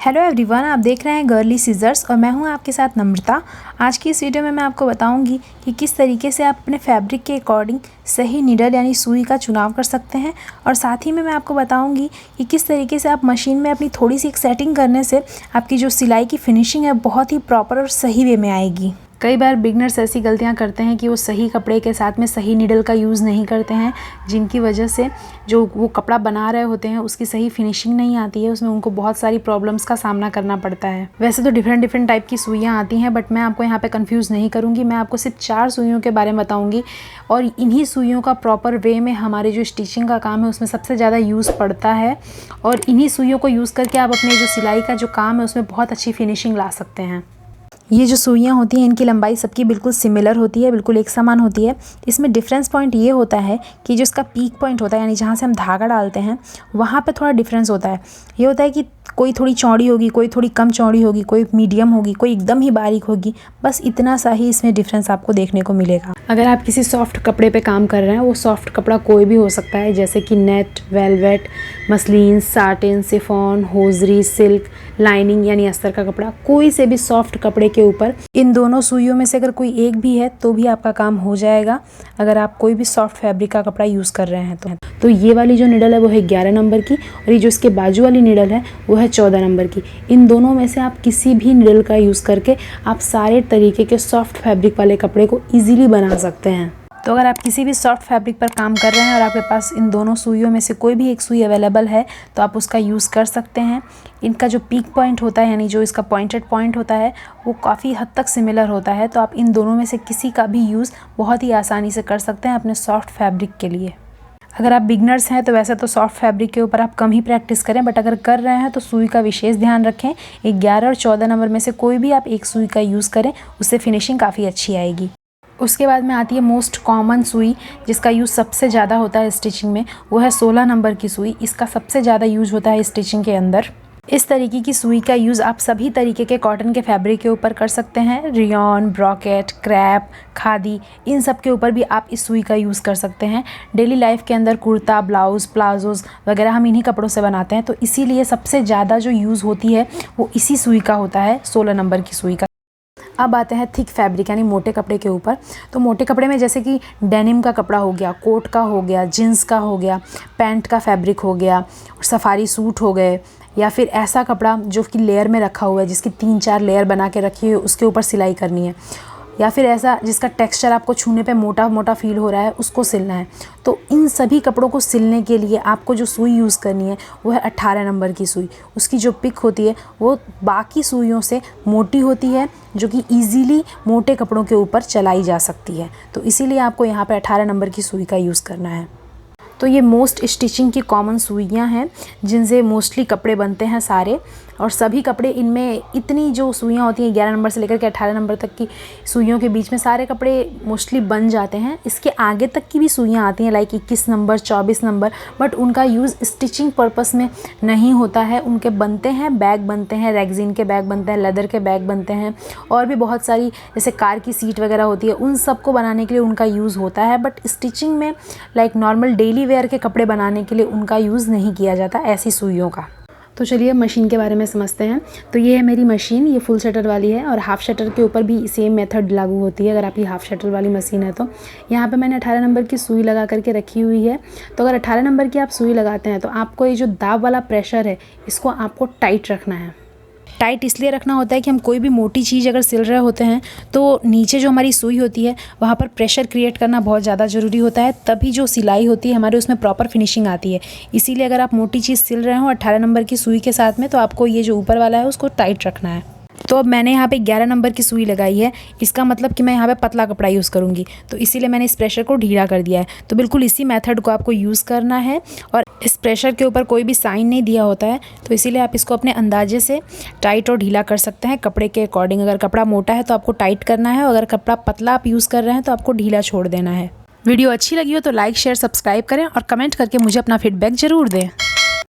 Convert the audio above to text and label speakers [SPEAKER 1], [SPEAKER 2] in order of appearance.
[SPEAKER 1] Hello everyone, आप देख रहे हैं गर्ली सीजर्स और मैं हूं आपके साथ नम्रता। आज की इस वीडियो में मैं आपको बताऊंगी कि किस तरीके से आप अपने फैब्रिक के अकॉर्डिंग सही नीडल यानी सुई का चुनाव कर सकते हैं। और साथ ही में मैं आपको बताऊंगी कि किस तरीके से आप मशीन में अपनी थोड़ी सी एक सेटिंग करने से आपकी जो सिलाई की फिनिशिंग है बहुत ही प्रॉपर और सही वे में आएगी। कई बार बिगनर्स ऐसी गलतियां करते हैं कि वो सही कपड़े के साथ में सही नीडल का यूज़ नहीं करते हैं, जिनकी वजह से जो वो कपड़ा बना रहे होते हैं उसकी सही फिनिशिंग नहीं आती है, उसमें उनको बहुत सारी प्रॉब्लम्स का सामना करना पड़ता है। वैसे तो डिफरेंट टाइप की सुइयां आती हैं, बट मैं आपको यहाँ पे कंफ्यूज नहीं करूँगी। मैं आपको सिर्फ 4 सुइयों के बारे में बताऊँगी और इन्हीं सुइयों का प्रॉपर वे में हमारे जो स्टिचिंग का काम है उसमें सबसे ज़्यादा यूज़ पड़ता है। और इन्हीं सुइयों को यूज़ करके आप अपने जो सिलाई का जो काम है उसमें बहुत अच्छी फिनिशिंग ला सकते हैं। ये जो सुइयाँ होती हैं इनकी लंबाई सबकी बिल्कुल सिमिलर होती है, बिल्कुल एक समान होती है। इसमें डिफरेंस पॉइंट ये होता है कि जो इसका पीक पॉइंट होता है यानी जहाँ से हम धागा डालते हैं वहाँ पे थोड़ा डिफरेंस होता है। ये होता है कि कोई थोड़ी चौड़ी होगी, कोई थोड़ी कम चौड़ी होगी, कोई मीडियम होगी, कोई एकदम ही बारीक होगी। बस इतना सा ही इसमें डिफरेंस आपको देखने को मिलेगा। अगर आप किसी सॉफ्ट कपड़े पे काम कर रहे हैं, वो सॉफ्ट कपड़ा कोई भी हो सकता है, जैसे कि net, velvet, muslin, satin, chiffon, hosiery, silk, lining यानी अस्तर का कपड़ा, कोई से भी सॉफ्ट कपड़े के ऊपर इन दोनों सुइयों में से अगर कोई एक भी है तो भी आपका काम हो जाएगा, अगर आप कोई भी सॉफ्ट फैब्रिक का कपड़ा यूज़ कर रहे हैं तो ये वाली जो निडल है वो है 11 नंबर की और ये जो इसके बाजू वाली निडल है वो है 14 नंबर की। इन दोनों में से आप किसी भी निडल का यूज़ करके आप सारे तरीके के सॉफ्ट फैब्रिक वाले कपड़े को ईजिली बना सकते हैं। तो अगर आप किसी भी सॉफ्ट फैब्रिक पर काम कर रहे हैं और आपके पास इन दोनों सुइयों में से कोई भी एक सुई अवेलेबल है तो आप उसका यूज़ कर सकते हैं। इनका जो पीक पॉइंट होता है यानी जो इसका पॉइंटेड पॉइंट होता है वो काफ़ी हद तक सिमिलर होता है, तो आप इन दोनों में से किसी का भी यूज़ बहुत ही आसानी से कर सकते हैं अपने सॉफ्ट फैब्रिक के लिए। अगर आप बिगनर्स हैं तो वैसे तो सॉफ्ट फैब्रिक के ऊपर आप कम ही प्रैक्टिस करें, बट अगर कर रहे हैं तो सुई का विशेष ध्यान रखें। 11 और 14 नंबर में से कोई भी आप एक सुई का यूज़ करें, उससे फिनिशिंग काफ़ी अच्छी आएगी। उसके बाद में आती है मोस्ट कॉमन सुई जिसका यूज़ सबसे ज़्यादा होता है स्टिचिंग में, वो है 16 नंबर की सुई। इसका सबसे ज़्यादा यूज़ होता है स्टिचिंग के अंदर। इस तरीके की सुई का यूज़ आप सभी तरीके के कॉटन के फैब्रिक के ऊपर कर सकते हैं। रियॉन, ब्रॉकेट, क्रैप, खादी, इन सब के ऊपर भी आप इस सुई का यूज़ कर सकते हैं। डेली लाइफ के अंदर कुर्ता, ब्लाउज़, प्लाजोज़ वगैरह हम इन्हीं कपड़ों से बनाते हैं, तो इसीलिए सबसे ज़्यादा जो यूज़ होती है वो इसी सुई का होता है, 16 नंबर की सुई का। अब आते हैं थिक फैब्रिक यानी मोटे कपड़े के ऊपर। तो मोटे कपड़े में जैसे कि डेनिम का कपड़ा हो गया, कोट का हो गया, जीन्स का हो गया, पैंट का फैब्रिक हो गया, सफारी सूट हो गए, या फिर ऐसा कपड़ा जो कि लेयर में रखा हुआ है, जिसकी 3-4 लेयर बना के रखी है, उसके ऊपर सिलाई करनी है, या फिर ऐसा जिसका टेक्सचर आपको छूने पे मोटा मोटा फील हो रहा है, उसको सिलना है। तो इन सभी कपड़ों को सिलने के लिए आपको जो सुई यूज़ करनी है वो है 18 नंबर की सुई। उसकी जो पिक होती है वो बाकी सुइयों से मोटी होती है, जो कि ईज़िली मोटे कपड़ों के ऊपर चलाई जा सकती है। तो इसीलिए आपको यहाँ पे 18 नंबर की सुई का यूज़ करना है। तो ये मोस्ट स्टिचिंग की कॉमन सुइयाँ हैं जिनसे मोस्टली कपड़े बनते हैं सारे, और सभी कपड़े इनमें इतनी जो सुइयाँ होती हैं 11 नंबर से लेकर के 18 नंबर तक की सुइयों के बीच में सारे कपड़े मोस्टली बन जाते हैं। इसके आगे तक की भी सुइयाँ आती हैं लाइक 21 नंबर, 24 नंबर, बट उनका यूज़ स्टिचिंग पर्पस में नहीं होता है। उनके बनते हैं बैग, बनते हैं रैगज़ीन के बैग, बनते हैं लेदर के बैग बनते हैं, और भी बहुत सारी जैसे कार की सीट वगैरह होती है, उन सब को बनाने के लिए उनका यूज़ होता है। बट स्टिचिंग में लाइक नॉर्मल डेली वेयर के कपड़े बनाने के लिए उनका यूज़ नहीं किया जाता ऐसी सुइयों का। तो चलिए मशीन के बारे में समझते हैं। तो ये है मेरी मशीन, ये फुल शटर वाली है और हाफ़ शटर के ऊपर भी सेम मेथड लागू होती है अगर आपकी हाफ़ शटर वाली मशीन है तो। यहाँ पे मैंने 18 नंबर की सुई लगा करके रखी हुई है। तो अगर 18 नंबर की आप सुई लगाते हैं तो आपको ये जो दाब वाला प्रेशर है इसको आपको टाइट रखना है। टाइट इसलिए रखना होता है कि हम कोई भी मोटी चीज़ अगर सिल रहे होते हैं तो नीचे जो हमारी सुई होती है वहाँ पर प्रेशर क्रिएट करना बहुत ज़्यादा ज़रूरी होता है, तभी जो सिलाई होती है हमारे उसमें प्रॉपर फिनिशिंग आती है। इसीलिए अगर आप मोटी चीज़ सिल रहे हो 18 नंबर की सुई के साथ में तो आपको ये जो ऊपर वाला है उसको टाइट रखना है। तो अब मैंने यहाँ पे 11 नंबर की सुई लगाई है, इसका मतलब कि मैं यहाँ पे पतला कपड़ा यूज़ करूँगी, तो इसीलिए मैंने इस प्रेशर को ढीला कर दिया है। तो बिल्कुल इसी मेथड को आपको यूज़ करना है, और इस प्रेशर के ऊपर कोई भी साइन नहीं दिया होता है, तो इसीलिए आप इसको अपने अंदाजे से टाइट और ढीला कर सकते हैं कपड़े के अकॉर्डिंग। अगर कपड़ा मोटा है तो आपको टाइट करना है, अगर कपड़ा पतला आप यूज़ कर रहे हैं तो आपको ढीला छोड़ देना है। वीडियो अच्छी लगी हो तो लाइक, शेयर, सब्सक्राइब करें और कमेंट करके मुझे अपना फीडबैक ज़रूर दें।